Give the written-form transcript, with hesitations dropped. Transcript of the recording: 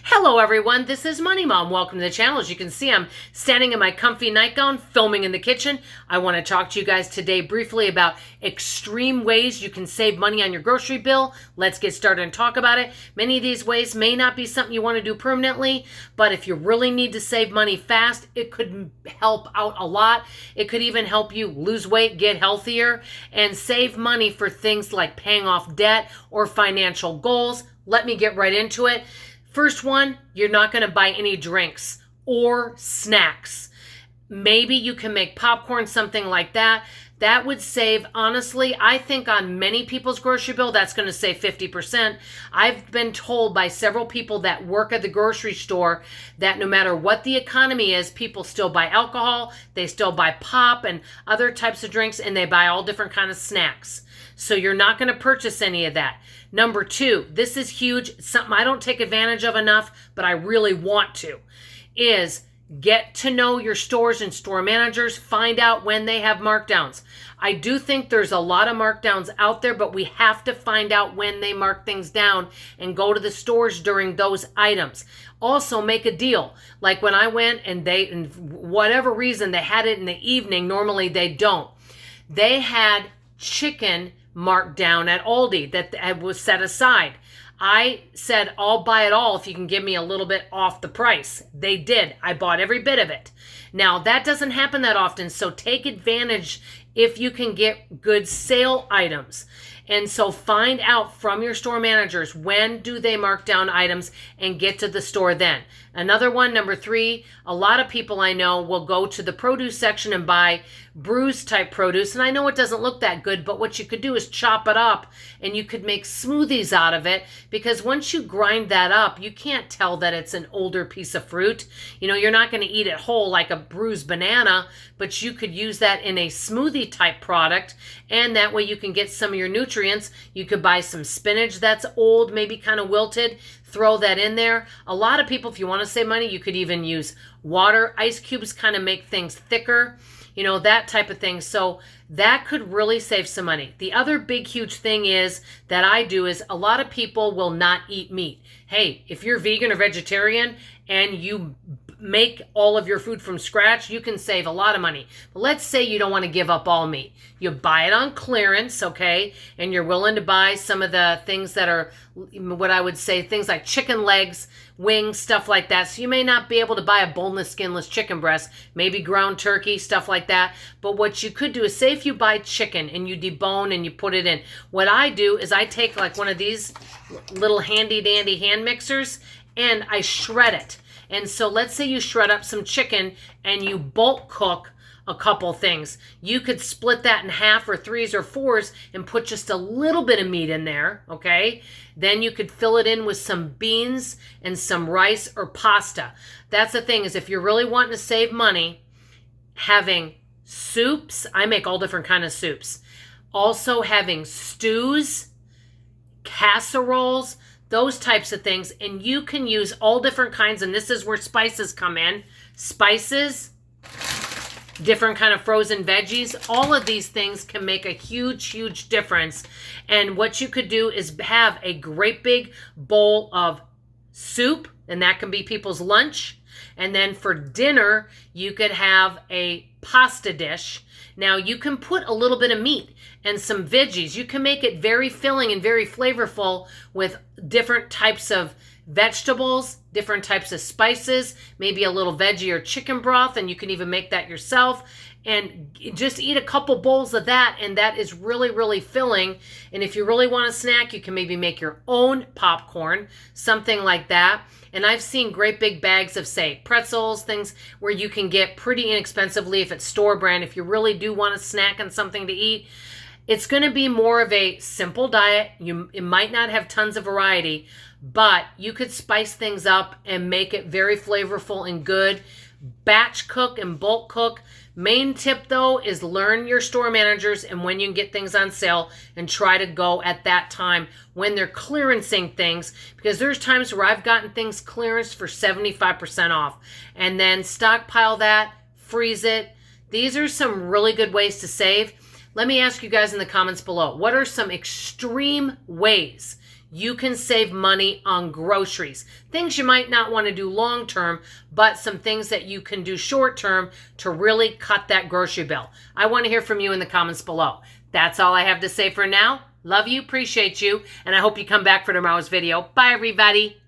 Hello everyone, this is Money Mom. Welcome to the channel. As you can see, I'm standing in my comfy nightgown, filming in the kitchen. I want to talk to you guys today briefly about extreme ways you can save money on your grocery bill. Let's get started and talk about it. Many of these ways may not be something you want to do permanently, but if you really need to save money fast, it could help out a lot. It could even help you lose weight, get healthier, and save money for things like paying off debt or financial goals. Let me get right into it. First one, you're not going to buy any drinks or snacks. Maybe you can make popcorn, something like that. That would save, honestly, I think on many people's grocery bill, that's going to save 50%. I've been told by several people that work at the grocery store that no matter what the economy is, people still buy alcohol, they still buy pop and other types of drinks, and they buy all different kinds of snacks. So you're not going to purchase any of that. Number two, this is huge, something I don't take advantage of enough, but I really want to, is get to know your stores and store managers. Find out when they have markdowns. I do think there's a lot of markdowns out there, but we have to find out when they mark things down and go to the stores during those items. Also, make a deal. Like when I went and whatever reason, they had it in the evening. Normally they don't. They had chicken marked down at Aldi that was set aside. I said, I'll buy it all if you can give me a little bit off the price. They did. I bought every bit of it. Now, that doesn't happen that often, so take advantage if you can get good sale items. And so find out from your store managers, when do they mark down items, and get to the store then. Another one, number three, a lot of people I know will go to the produce section and buy bruised type produce. And I know it doesn't look that good, but what you could do is chop it up and you could make smoothies out of it, because once you grind that up, you can't tell that it's an older piece of fruit. You know, you're not going to eat it whole like a bruised banana, but you could use that in a smoothie type product, and that way you can get some of your nutrients. You could buy some spinach that's old, maybe kind of wilted, throw that in there. A lot of people, if you want to save money, you could even use water. Ice cubes kind of make things thicker, you know, that type of thing. So that could really save some money. The other big, huge thing is that I do is a lot of people will not eat meat. Hey, if you're vegan or vegetarian and you make all of your food from scratch, you can save a lot of money. But let's say you don't want to give up all meat. You buy it on clearance, okay? And you're willing to buy some of the things that are, what I would say, things like chicken legs, wings, stuff like that. So you may not be able to buy a boneless, skinless chicken breast, maybe ground turkey, stuff like that. But what you could do is, say if you buy chicken and you debone and you put it in, what I do is I take like one of these little handy dandy hand mixers and I shred it. And so let's say you shred up some chicken and you bulk cook a couple things. You could split that in half or threes or fours and put just a little bit of meat in there, okay? Then you could fill it in with some beans and some rice or pasta. That's the thing, is if you're really wanting to save money, having soups, I make all different kind of soups. Also having stews, casseroles, those types of things. And you can use all different kinds, and this is where spices come in. Spices, different kind of frozen veggies, all of these things can make a huge, huge difference. And what you could do is have a great big bowl of soup, and that can be people's lunch. And then for dinner, you could have a pasta dish. Now you can put a little bit of meat and some veggies. You can make it very filling and very flavorful with different types of vegetables, different types of spices, maybe a little veggie or chicken broth, and you can even make that yourself. And just eat a couple bowls of that, and that is really, really filling. And if you really want a snack, you can maybe make your own popcorn, something like that. And I've seen great big bags of, say, pretzels, things where you can get pretty inexpensively if it's store brand. If you really do want a snack and something to eat, it's going to be more of a simple diet. It might not have tons of variety, but you could spice things up and make it very flavorful and good. Batch cook and bulk cook. Main tip though is learn your store managers and when you can get things on sale, and try to go at that time when they're clearancing things, because there's times where I've gotten things clearance for 75% off, and then stockpile that, freeze it. These are some really good ways to save. Let me ask you guys in the comments below, what are some extreme ways you can save money on groceries. Things you might not want to do long term, but some things that you can do short term to really cut that grocery bill. I want to hear from you in the comments below. That's all I have to say for now. Love you, appreciate you, and I hope you come back for tomorrow's video. Bye, everybody.